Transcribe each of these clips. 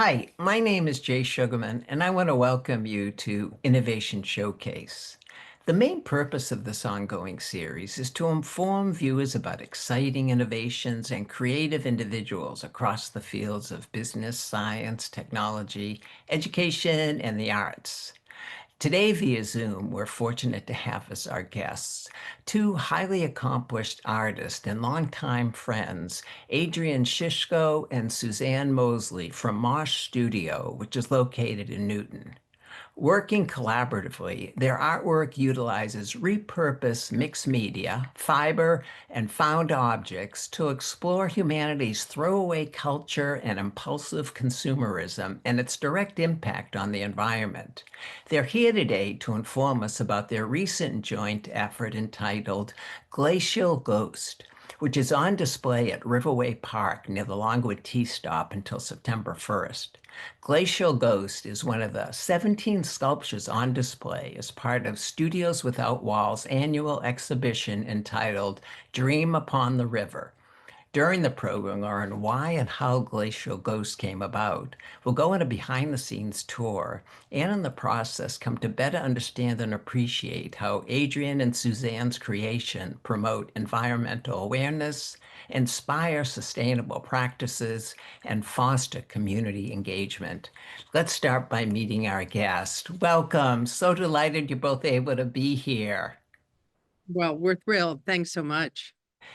Hi, my name is Jay Sugarman, and I want to welcome you to Innovation Showcase. The main purpose of this ongoing series is to inform viewers about exciting innovations and creative individuals across the fields of business, science, technology, education, and the arts. Today, via Zoom, we're fortunate to have as our guests two highly accomplished artists and longtime friends, Adrienne Shishko and Suzanne Moseley from MOSH Studio, which is located in Newton. Working collaboratively, their artwork utilizes repurposed mixed media, fiber, and found objects to explore humanity's throwaway culture and impulsive consumerism and its direct impact on the environment. They're here today to inform us about their recent joint effort entitled Glacial Ghost, which is on display at Riverway Park near the Longwood T stop until September 1st. Glacial Ghost is one of the 17 sculptures on display as part of Studios Without Walls' annual exhibition entitled Dream Upon the River. During the program, learn why and how Glacial Ghost came about. We'll go on a behind-the-scenes tour and in the process come to better understand and appreciate how Adrienne and Suzanne's creation promote environmental awareness, inspire sustainable practices, and foster community engagement. Let's start by meeting our guest. Welcome. So delighted you're both able to be here. Well, we're thrilled. Thanks so much.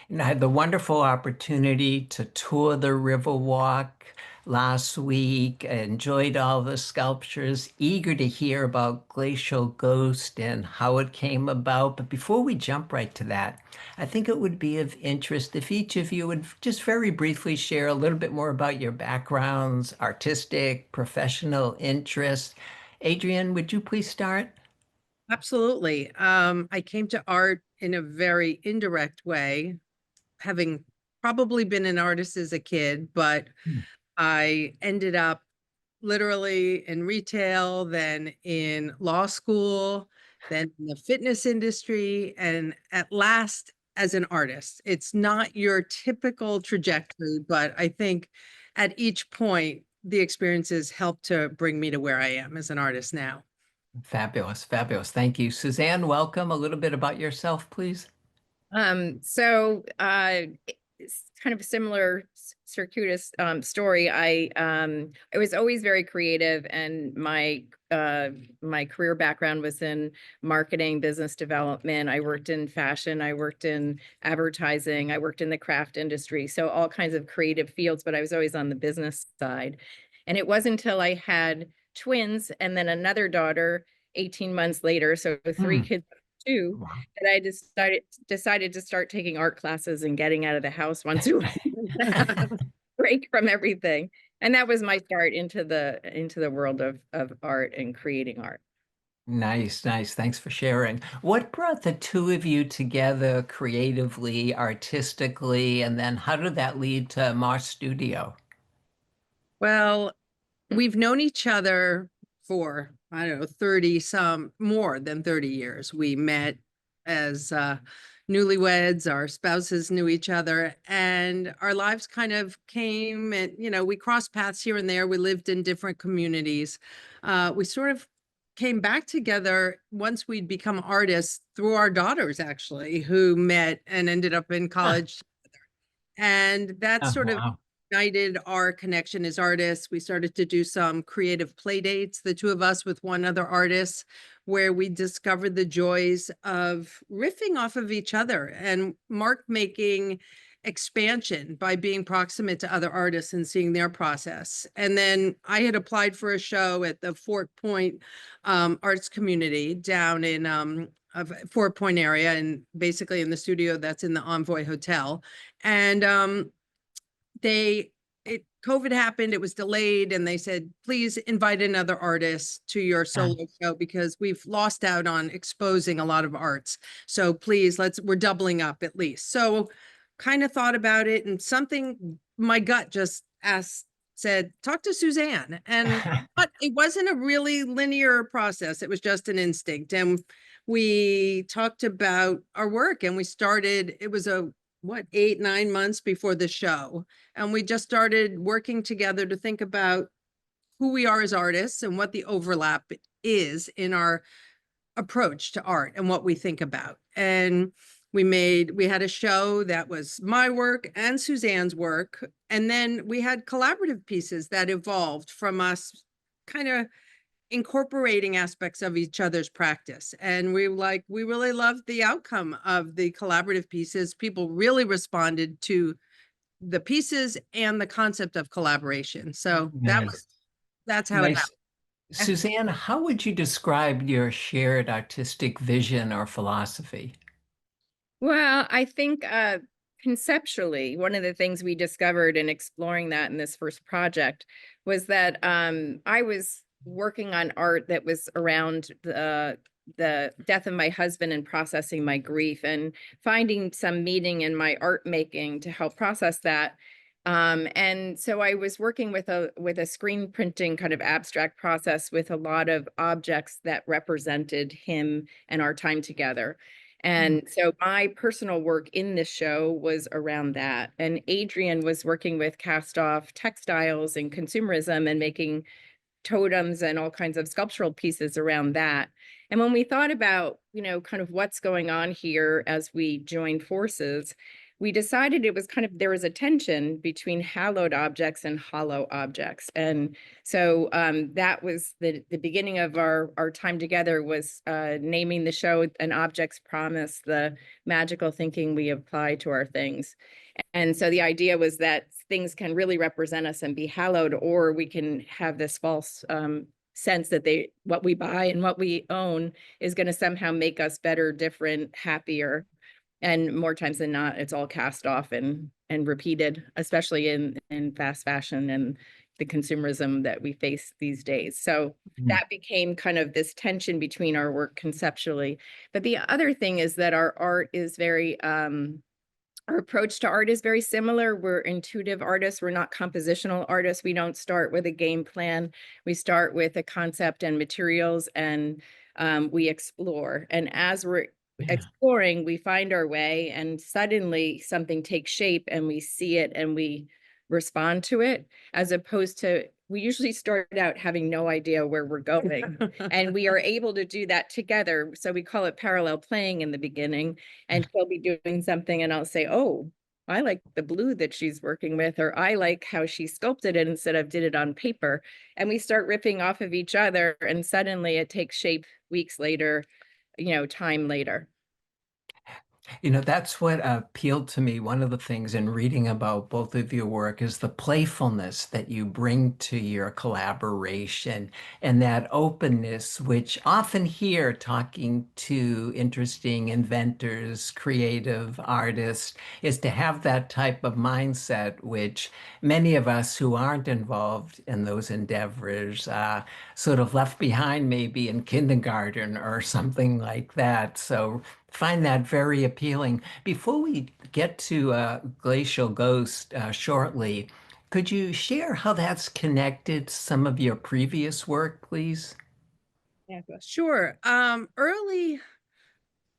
And I had the wonderful opportunity to tour the Riverwalk last week. I enjoyed all the sculptures, eager to hear about Glacial Ghost and how it came about. But before we jump right to that, I think it would be of interest if each of you would just very briefly share a little bit more about your backgrounds, artistic, professional interests. Adrienne, would you please start? Absolutely. I came to art in a very indirect way, having probably been an artist as a kid, but I ended up literally in retail, then in law school, then in the fitness industry, and at last as an artist. It's not your typical trajectory, but I think at each point, the experiences helped to bring me to where I am as an artist now. Fabulous, fabulous. Thank you. Suzanne, welcome. A little bit about yourself, please. It's kind of a similar circuitous story. I was always very creative, and my career background was in marketing, business development. I worked in fashion, I worked in advertising, I worked in the craft industry, so all kinds of creative fields, but I was always on the business side. And it wasn't until I had twins and then another daughter 18 months later, so three Hmm. kids too, Wow. that I decided to start taking art classes and getting out of the house once a week, break from everything. And that was my start into the world of art and creating art. Nice, nice. Thanks for sharing. What brought the two of you together creatively, artistically, and then how did that lead to Mosh Studio? Well, we've known each other for, I don't know, 30 some more than 30 years. We met as newlyweds, our spouses knew each other, and our lives kind of came and, we crossed paths here and there. We lived in different communities. We sort of came back together once we'd become artists through our daughters, actually, who met and ended up in Huh. college. And that Oh, sort of wow. ignited our connection as artists. We started to do some creative play dates, the two of us with one other artist, where we discovered the joys of riffing off of each other and mark making expansion by being proximate to other artists and seeing their process. And then I had applied for a show at the Fort Point arts community down in of Fort Point area, and basically in the studio that's in the Envoy Hotel. And COVID happened, it was delayed, and they said, please invite another artist to your Yeah. solo show because we've lost out on exposing a lot of arts. So please, we're doubling up at least. So kind of thought about it, and something my gut just said, talk to Suzanne. But it wasn't a really linear process. It was just an instinct. And we talked about our work, and it was 8, 9 months before the show. And we just started working together to think about who we are as artists and what the overlap is in our approach to art and what we think about. And we had a show that was my work and Suzanne's work. And then we had collaborative pieces that evolved from us kind of incorporating aspects of each other's practice. And we really loved the outcome of the collaborative pieces. People really responded to the pieces and the concept of collaboration. So Nice. that's how it Nice. happened. Suzanne, how would you describe your shared artistic vision or philosophy? Well, I think conceptually, one of the things we discovered in exploring that in this first project was that I was working on art that was around the death of my husband and processing my grief and finding some meaning in my art making to help process that. And so I was working with a screen printing kind of abstract process with a lot of objects that represented him and our time together. And so my personal work in this show was around that. And Adrienne was working with cast off textiles and consumerism and making totems and all kinds of sculptural pieces around that. And when we thought about, kind of what's going on here as we join forces, we decided it was there was a tension between hallowed objects and hollow objects. And so that was the beginning of our time together, was naming the show An Object's Promise, the magical thinking we apply to our things. And so the idea was that things can really represent us and be hallowed, or we can have this false sense that what we buy and what we own is going to somehow make us better, different, happier. And more times than not, it's all cast off and repeated, especially in fast fashion and the consumerism that we face these days. So that became kind of this tension between our work conceptually. But the other thing is that our art is very, our approach to art is very similar. We're intuitive artists. We're not compositional artists. We don't start with a game plan. We start with a concept and materials, and we explore. And as we're exploring, we find our way, and suddenly something takes shape and we see it and we respond to it, as opposed to we usually start out having no idea where we're going. And we are able to do that together. So we call it parallel playing in the beginning, and she'll be doing something and I'll say, oh, I like the blue that she's working with, or I like how she sculpted it instead of did it on paper. And we start ripping off of each other, and suddenly it takes shape weeks later, time later. That's what appealed to me. One of the things in reading about both of your work is the playfulness that you bring to your collaboration and that openness, which often hear talking to interesting inventors, creative artists, is to have that type of mindset, which many of us who aren't involved in those endeavors sort of left behind maybe in kindergarten or something like that. So find that very appealing. Before we get to Glacial Ghost shortly, could you share how that's connected to some of your previous work, please? Yeah, sure.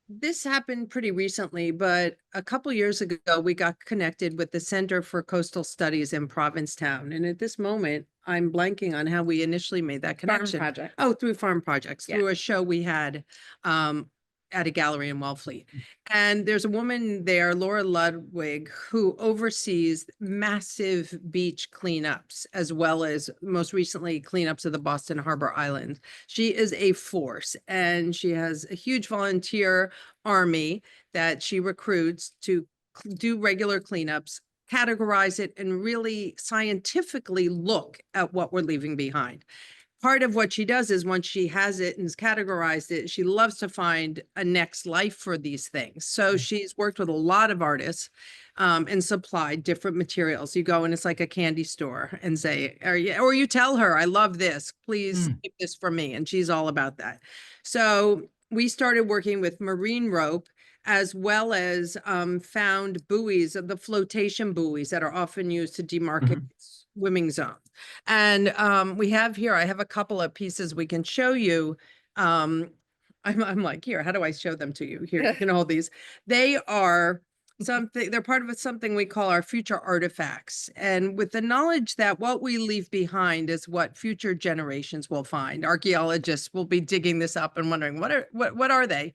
This happened pretty recently, but a couple years ago, we got connected with the Center for Coastal Studies in Provincetown. And at this moment, I'm blanking on how we initially made that connection. Farm project. Oh, through farm projects, Yeah. through a show we had at a gallery in Wellfleet. And there's a woman there, Laura Ludwig, who oversees massive beach cleanups, as well as most recently cleanups of the Boston Harbor Island. She is a force, and she has a huge volunteer army that she recruits to do regular cleanups, categorize it, and really scientifically look at what we're leaving behind. Part of what she does is once she has it and has categorized it, she loves to find a next life for these things. So she's worked with a lot of artists and supplied different materials. You go and it's like a candy store and say, or you tell her, I love this, please keep this for me. And she's all about that. So we started working with marine rope, as well as found buoys, the flotation buoys that are often used to demarcate swimming zones. And I have a couple of pieces we can show you. I'm like, here, how do I show them to you? Here, you can hold these. They are something, they're part of something we call our future artifacts. And with the knowledge that what we leave behind is what future generations will find. Archaeologists will be digging this up and wondering, what are they?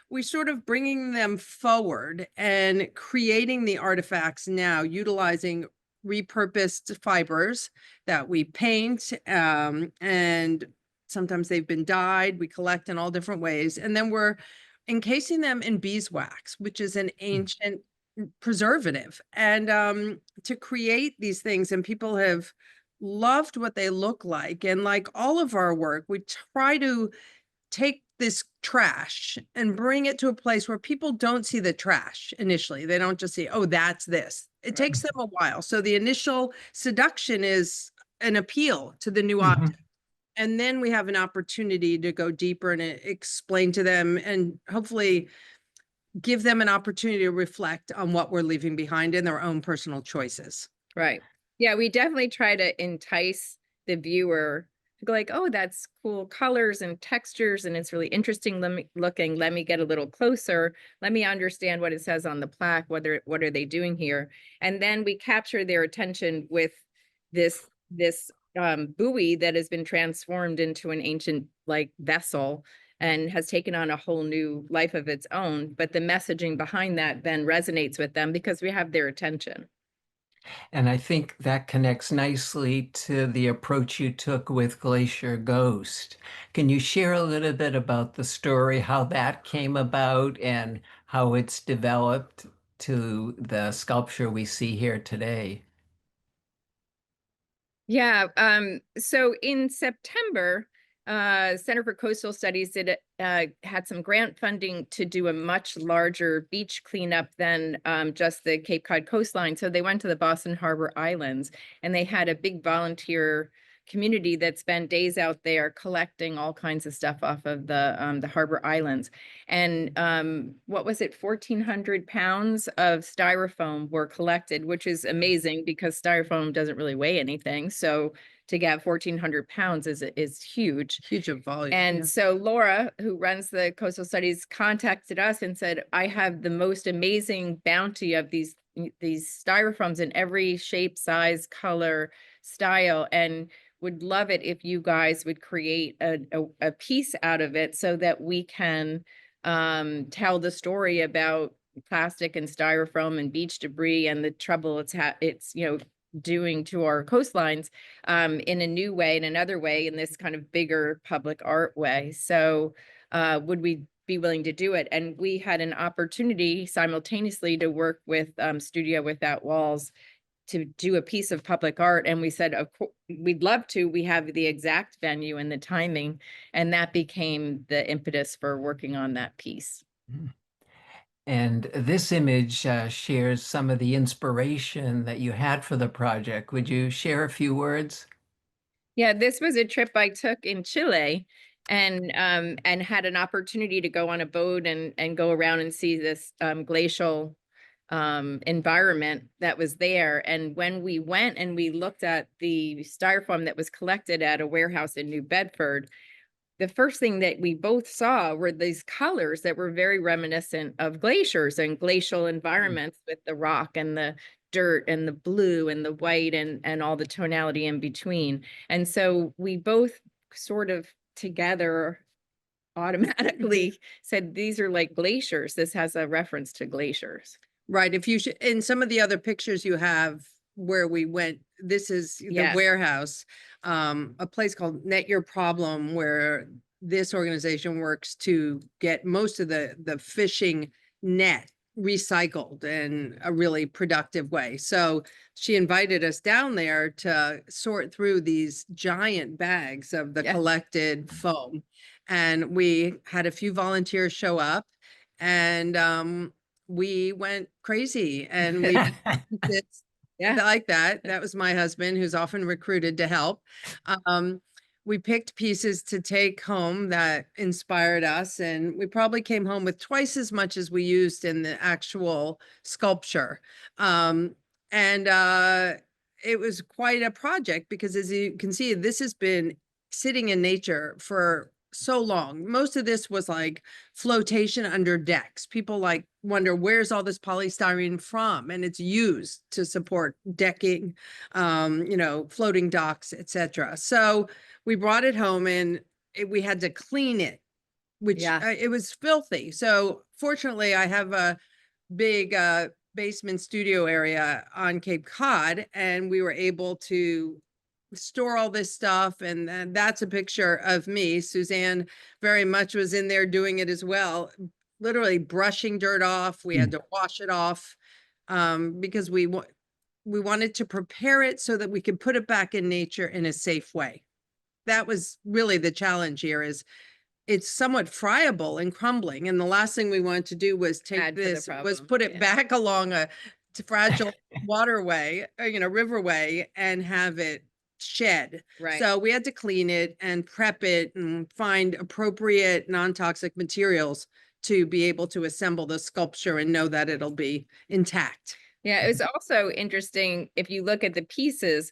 We sort of bringing them forward and creating the artifacts now, utilizing repurposed fibers that we paint, and sometimes they've been dyed. We collect in all different ways. And then we're encasing them in beeswax, which is an ancient preservative. And to create these things, and people have loved what they look like. And like all of our work, we try to take this trash and bring it to a place where people don't see the trash initially. They don't just see, oh, that's this. It takes them a while. So the initial seduction is an appeal to the new object. And then we have an opportunity to go deeper and explain to them and hopefully give them an opportunity to reflect on what we're leaving behind in their own personal choices. Right. Yeah, we definitely try to entice the viewer to go like, oh, that's cool colors and textures, and it's really interesting looking. Let me get a little closer. Let me understand what it says on the plaque. What are they doing here? And then we capture their attention with this buoy that has been transformed into an ancient like vessel and has taken on a whole new life of its own. But the messaging behind that then resonates with them because we have their attention. And I think that connects nicely to the approach you took with Glacial Ghost. Can you share a little bit about the story, how that came about, and how it's developed to the sculpture we see here today? Yeah, so in September, Center for Coastal Studies had some grant funding to do a much larger beach cleanup than just the Cape Cod coastline. So they went to the Boston Harbor Islands, and they had a big volunteer community that spent days out there collecting all kinds of stuff off of the Harbor Islands. And what was it, 1,400 pounds of styrofoam were collected, which is amazing because styrofoam doesn't really weigh anything. So to get 1,400 pounds is huge. Huge of volume. And yeah. so Laura, who runs the coastal studies, contacted us and said, I have the most amazing bounty of these styrofoams in every shape, size, color, style, and would love it if you guys would create a piece out of it so that we can tell the story about plastic and styrofoam and beach debris and the trouble it's doing to our coastlines in a new way, in another way, in this kind of bigger public art way. So would we be willing to do it? And we had an opportunity simultaneously to work with Studio Without Walls to do a piece of public art. And we said, of course, we'd love to. We have the exact venue and the timing. And that became the impetus for working on that piece. And this image shares some of the inspiration that you had for the project. Would you share a few words? Yeah, this was a trip I took in Chile and had an opportunity to go on a boat and go around and see this glacial environment that was there. And when we went and we looked at the styrofoam that was collected at a warehouse in New Bedford, the first thing that we both saw were these colors that were very reminiscent of glaciers and glacial environments with the rock and the dirt and the blue and the white and all the tonality in between. And so we both sort of together automatically said, these are like glaciers. This has a reference to glaciers. Right. If you should, in some of the other pictures you have where we went, this is the warehouse, a place called Net Your Problem, where this organization works to get most of the fishing net recycled in a really productive way. So she invited us down there to sort through these giant bags of the collected foam. And we had a few volunteers show up, and we went crazy, and we like that. That was my husband, who's often recruited to help. We picked pieces to take home that inspired us, and we probably came home with twice as much as we used in the actual sculpture. It was quite a project because, as you can see, this has been sitting in nature for so long. Most of this was like flotation under decks. People like wonder, where's all this polystyrene from? And it's used to support decking, you know, floating docks, etc. So we brought it home and we had to clean it, which Yeah. it was filthy. So fortunately, I have a big basement studio area on Cape Cod, and we were able to store all this stuff. And then that's a picture of me. Suzanne very much was in there doing it as well, literally brushing dirt off. We had to wash it off because we wanted to prepare it so that we could put it back in nature in a safe way. That was really the challenge here, is it's somewhat friable and crumbling. And the last thing we wanted to do was take Add to the this, was problem, put it yeah. back along a fragile waterway, you know, riverway, and have it shed. Right. So we had to clean it and prep it and find appropriate non-toxic materials to be able to assemble the sculpture and know that it'll be intact. Yeah, it was also interesting, if you look at the pieces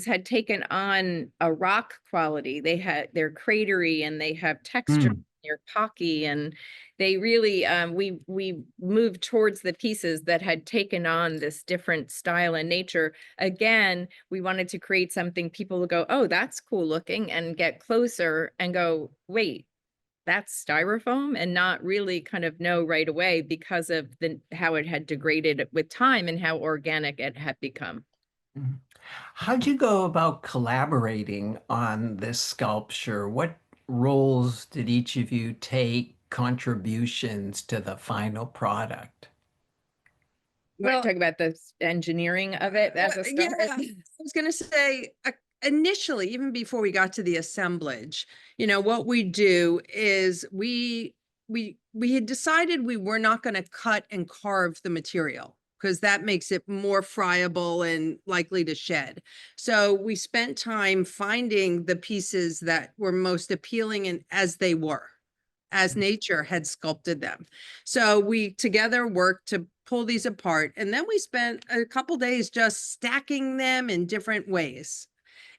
had taken on a rock quality. They're cratery and they have texture, they're pocky, and they really, we moved towards the pieces that had taken on this different style and nature. Again, we wanted to create something people would go, oh, that's cool looking, and get closer and go, wait, that's styrofoam, and not really kind of know right away because of how it had degraded with time and how organic it had become. How'd you go about collaborating on this sculpture? What roles did each of you take, contributions to the final product? You want Well, to talk about the engineering of it as a yeah, start? I was going to say, initially, even before we got to the assemblage, you know, what we do is we had decided we were not going to cut and carve the material, because that makes it more friable and likely to shed. So we spent time finding the pieces that were most appealing, and as they were, as nature had sculpted them. So we together worked to pull these apart, and then we spent a couple days just stacking them in different ways.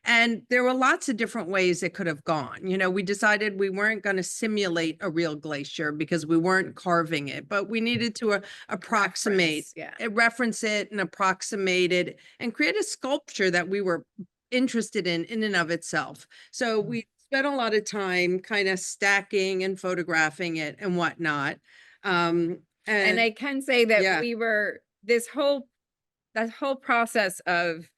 And there were lots of different ways it could have gone. You know, we decided we weren't going to simulate a real glacier because we weren't carving it, but we needed to approximate, reference it and approximate it, and create a sculpture that we were interested in and of itself. So we spent a lot of time kind of stacking and photographing it and whatnot. And I can say that yeah. we were that whole process of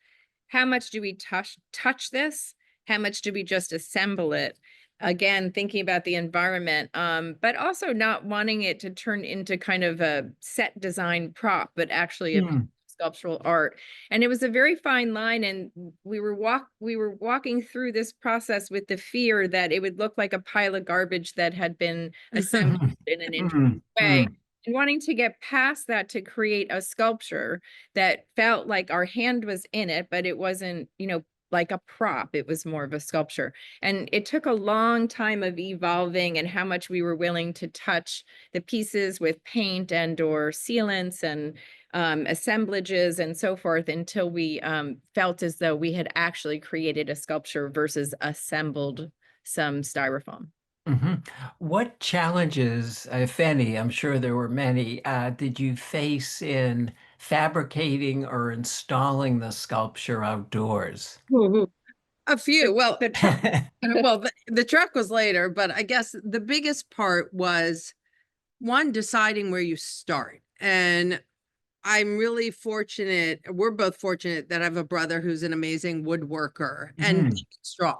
how much do we touch this? How much do we just assemble it? Again, thinking about the environment, but also not wanting it to turn into kind of a set design prop, but actually a sculptural art. And it was a very fine line. And we were walking through this process with the fear that it would look like a pile of garbage that had been assembled in an interesting way. And wanting to get past that to create a sculpture that felt like our hand was in it, but it wasn't, you know, like a prop. It was more of a sculpture. And it took a long time of evolving and how much we were willing to touch the pieces with paint and or sealants and assemblages and so forth, until we felt as though we had actually created a sculpture versus assembled some styrofoam. What challenges, if any, I'm sure there were many, did you face in fabricating or installing the sculpture outdoors? A few. Well, The truck, well, the truck was later, but I guess the biggest part was, one, deciding where you start. And I'm really fortunate, we're both fortunate that I have a brother who's an amazing woodworker and strong.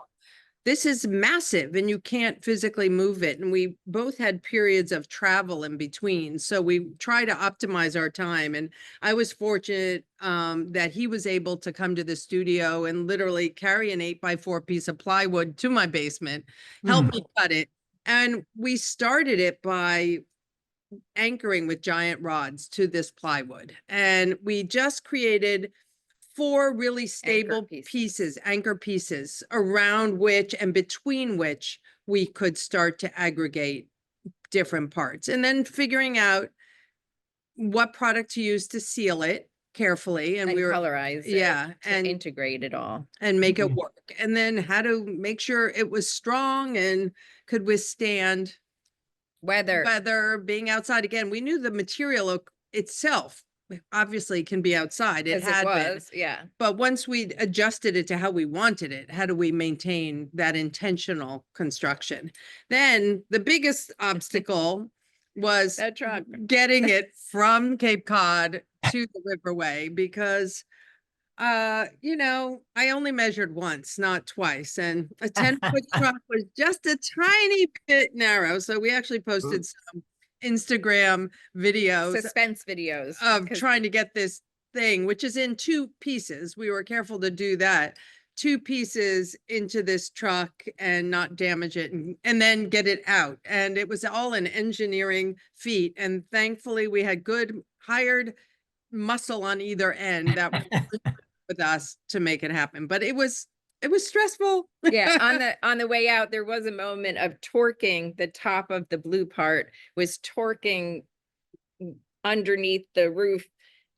This is massive and you can't physically move it. And we both had periods of travel in between. So we try to optimize our time. And I was fortunate that he was able to come to the studio and literally carry an 8x4 piece of plywood to my basement, help me cut it. And we started it by anchoring with giant rods to this plywood. And we just created 4 really stable anchor pieces around which and between which we could start to aggregate different parts, and then figuring out what product to use to seal it, carefully, and And we were, colorize it yeah, to and integrate it all. make it Mhm. work. And then how to make sure it was strong and could withstand weather, being outside. Again, we knew the material itself obviously can be outside. It As it had been. was, yeah. But once we adjusted it to how we wanted it, how do we maintain that intentional construction? Then the biggest obstacle was That truck. getting it from Cape Cod to the Riverway, because you know, I only measured once, not twice, and a 10-foot truck was just a tiny bit narrow. So we actually posted Oops. some Instagram videos Suspense videos. of 'cause- trying to get this thing, which is in 2 pieces. We were careful to do that. 2 pieces into this truck and not damage it, and then get it out. And it was all an engineering feat. And thankfully we had good hired muscle on either end that was with us to make it happen. But it was stressful. Yeah, on the way out, there was a moment of torquing. The top of the blue part was torquing underneath the roof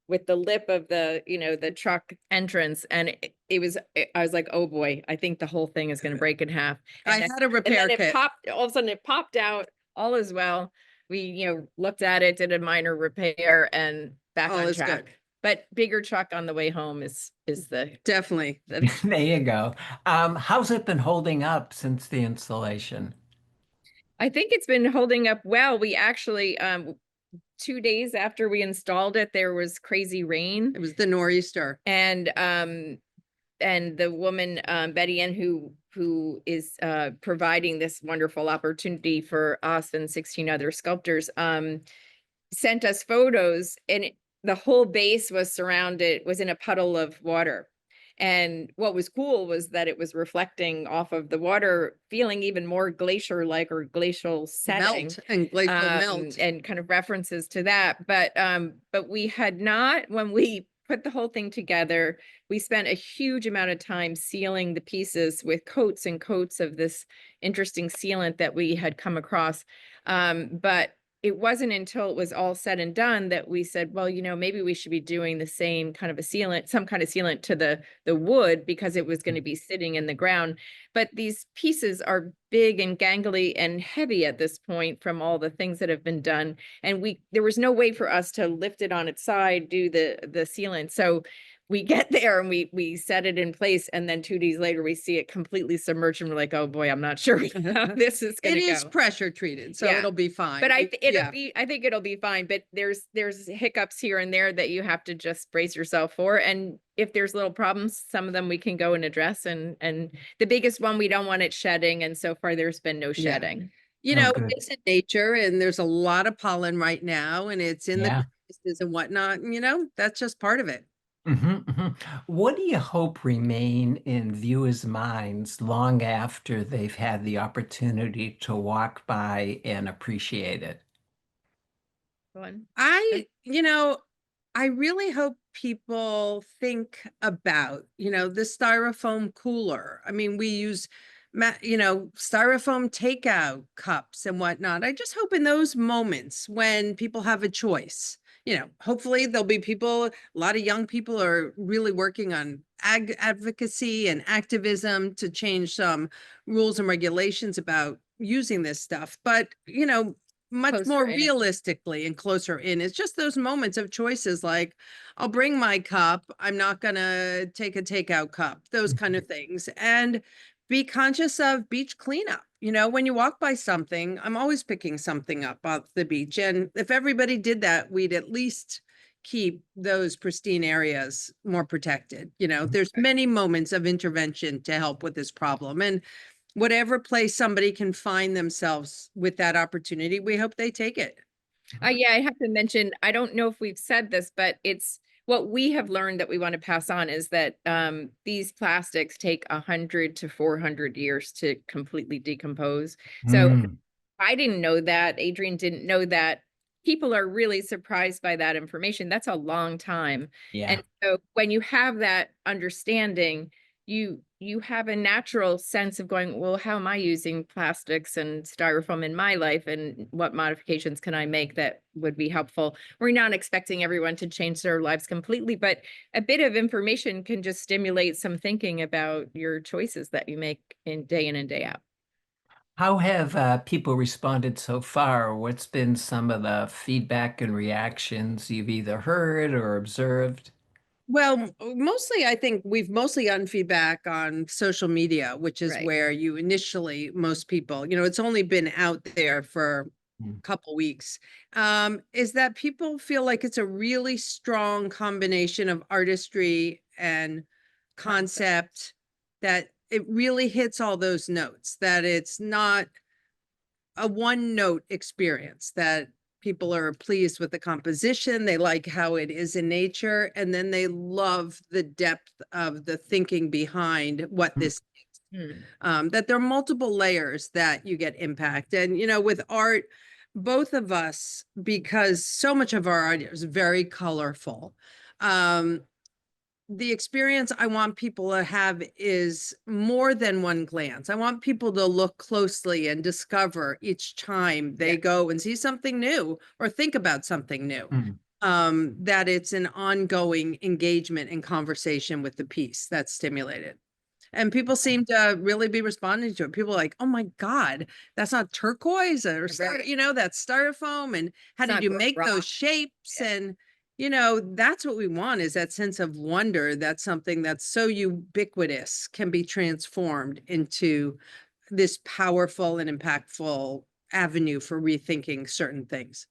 with the lip of the, you know, the truck entrance. And I was like, oh boy, I think the whole thing is going to break in half. I And then, had a and repair then it kit. popped, all of a sudden it popped out, all is well. We, you know, looked at it, did a minor repair, and back All on is track. good. But bigger truck on the way home is the Definitely. There you go. How's it been holding up since the installation? I think it's been holding up well. We actually 2 days after we installed it, there was crazy rain. It was the nor'easter. And the woman Betty Ann, who is providing this wonderful opportunity for us and 16 other sculptors, sent us photos, and the whole base was in a puddle of water. And what was cool was that it was reflecting off of the water, feeling even more glacier-like or glacial setting. Melt and glacial melt. And kind of references to that. But we had not, when we put the whole thing together, we spent a huge amount of time sealing the pieces with coats and coats of this interesting sealant that we had come across. But it wasn't until it was all said and done that we said, well, you know, maybe we should be doing the same kind of a sealant, some kind of sealant to the wood, because it was going to be sitting in the ground. But these pieces are big and gangly and heavy at this point from all the things that have been done. And there was no way for us to lift it on its side, do the sealant. So we get there and we set it in place, and then 2 days later we see it completely submerged, and we're like, oh boy, I'm not sure how this is going to go. It is pressure treated, so Yeah. it'll be fine. But I Yeah. think it'll be fine. But there's hiccups here and there that you have to just brace yourself for. And if there's little problems, some of them we can go and address. And the biggest one, we don't want it shedding. And so far there's been no Yeah. shedding. You Oh, know, good. it's in nature, and there's a lot of pollen right now, and it's in Yeah. the crevices and whatnot. And, you know, that's just part of it. What do you hope remain in viewers' minds long after they've had the opportunity to walk by and appreciate it? One. You know, I really hope people think about, you know, the styrofoam cooler. I mean, we use, you know, styrofoam takeout cups and whatnot. I just hope in those moments when people have a choice, you know, hopefully there'll be people, a lot of young people are really working on advocacy and activism to change some rules and regulations about using this stuff. But, you know, much Closer more in. realistically and closer in, it's just those moments of choices, like I'll bring my cup, I'm not gonna take a takeout cup, those kind of things. And be conscious of beach cleanup. You know, when you walk by something, I'm always picking something up off the beach. And if everybody did that, we'd at least keep those pristine areas more protected. You know, there's many moments of intervention to help with this problem. And whatever place somebody can find themselves with that opportunity, we hope they take it. Yeah, I have to mention, I don't know if we've said this, but it's what we have learned that we want to pass on is that these plastics take 100 to 400 years to completely decompose. So Mm, I didn't know that. Adrienne didn't know that. People are really surprised by that information. That's a long time. yeah. And so when you have that understanding, you you have a natural sense of going, well, how am I using plastics and styrofoam in my life, and what modifications can I make that would be helpful? We're not expecting everyone to change their lives completely, but a bit of information can just stimulate some thinking about your choices that you make in and day out. How have people responded so far? What's been some of the feedback and reactions you've either heard or observed? Well, mostly, I think we've mostly gotten feedback on social media, which is Right. where you initially, most people, it's only been out there for Mm. a couple weeks, is that people feel like it's a really strong combination of artistry and concept, that it really hits all those notes, that it's not a one note experience, that people are pleased with the composition, they like how it is in nature, and then they love the depth of the thinking behind what this Hmm. that there are multiple layers that you get impact. And with art, both of us, because so much of our art is very colorful, um the experience I want people to have is more than one glance. I want people to look closely and discover each time they Yeah. go and see something new or think about something new. Mm. That it's an ongoing engagement and conversation with the piece that's stimulated. And people seem to really be responding to it. People are like, oh my God, that's not turquoise or Right. that's styrofoam. And how It's did not you make rock. those shapes? Yeah. And that's what we want, is that sense of wonder. That's something that's so ubiquitous, can be transformed into this powerful and impactful avenue for rethinking certain things.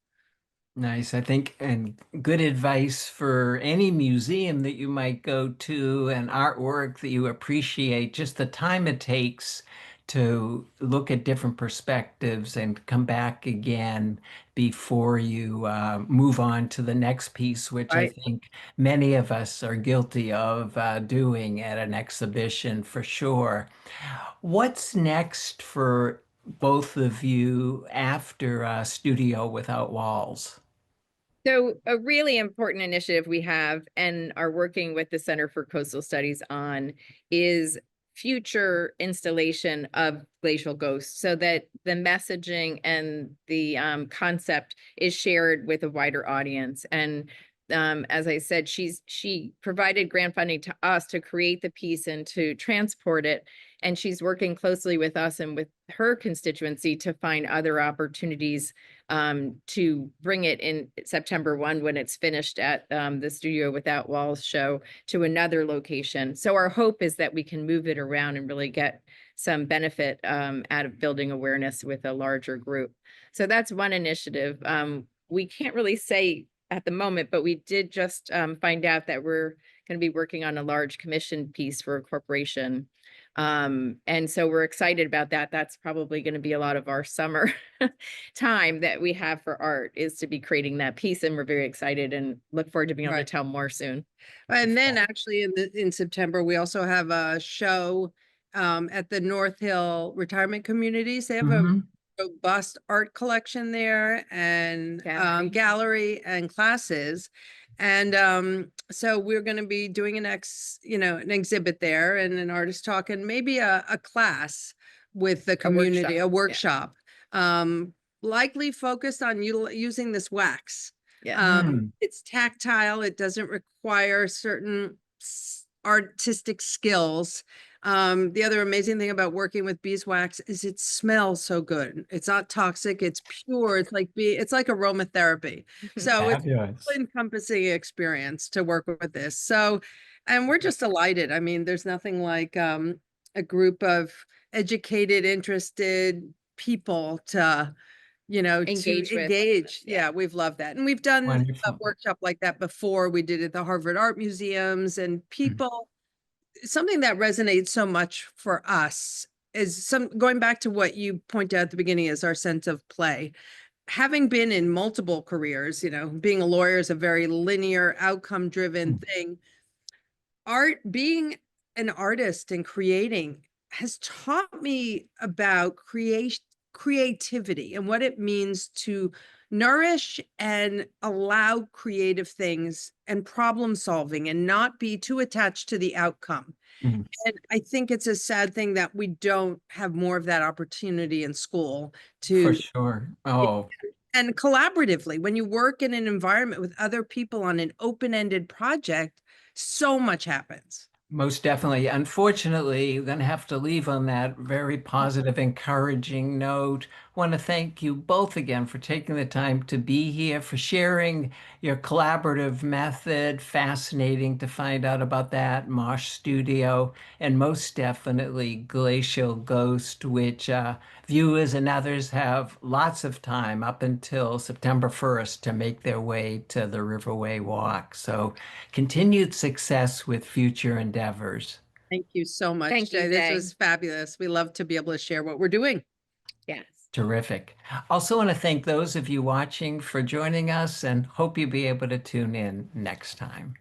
Nice, I think, and good advice for any museum that you might go to and artwork that you appreciate, just the time it takes to look at different perspectives and come back again before you move on to the next piece, which I Right. think many of us are guilty of doing at an exhibition for sure. What's next for both of you after Studio Without Walls? So a really important initiative we have and are working with the Center for Coastal Studies on is future installation of Glacial Ghost, so that the messaging and the concept is shared with a wider audience. And as I said, she provided grant funding to us to create the piece and to transport it. And she's working closely with us and with her constituency to find other opportunities to bring it in September 1, when it's finished at the Studio Without Walls show, to another location. So our hope is that we can move it around and really get some benefit out of building awareness with a larger group. So that's one initiative. We can't really say at the moment, but we did just find out that we're going to be working on a large commission piece for a corporation. And so we're excited about that. That's probably going to be a lot of our summer time that we have for art, is to be creating that piece. And we're very excited and look forward to being able to Right. tell more soon. And then actually in September, we also have a show at the North Hill Retirement Communities. They have a Mhm. robust art collection there, and Gallery. gallery and classes. And so we're going to be doing an exhibit there, and an artist talk, and maybe a class with the community, a workshop, likely focused on using this wax. Yeah. It's tactile. It doesn't require certain artistic skills. The other amazing thing about working with beeswax is it smells so good. It's not toxic. It's pure. It's like aromatherapy. So it's Fabulous. an encompassing experience to work with this. So, and we're just delighted. I mean, there's nothing like a group of educated, interested people to Engage to with. engage. Yeah. Yeah, we've loved that. And we've done a Wonderful. workshop like that before. We did it at the Harvard Art Museums, and Mm. people, something that resonates so much for us is going back to what you pointed out at the beginning, is our sense of play. Having been in multiple careers, being a lawyer is a very linear, outcome driven Mm. thing. Being an artist and creating has taught me about creativity and what it means to nourish and allow creative things and problem solving and not be too attached to the outcome. Mhm. And I think it's a sad thing that we don't have more of that opportunity in school For to, sure. Oh, and collaboratively, when you work in an environment with other people on an open-ended project, so much happens. most definitely. Unfortunately, you're going to have to leave on that very positive, encouraging note. Want to thank you both again for taking the time to be here, for sharing your collaborative method. Fascinating to find out about that, MOSH Studio, and most definitely Glacial Ghost, which viewers and others have lots of time up until September 1st to make their way to the Riverway Walk. So continued success with future endeavors. Thank you so much, Thank you, Jay. This Jay. was fabulous. We love to be able to share what we're doing. Yes. Terrific. Also want to thank those of you watching for joining us and hope you'll be able to tune in next time.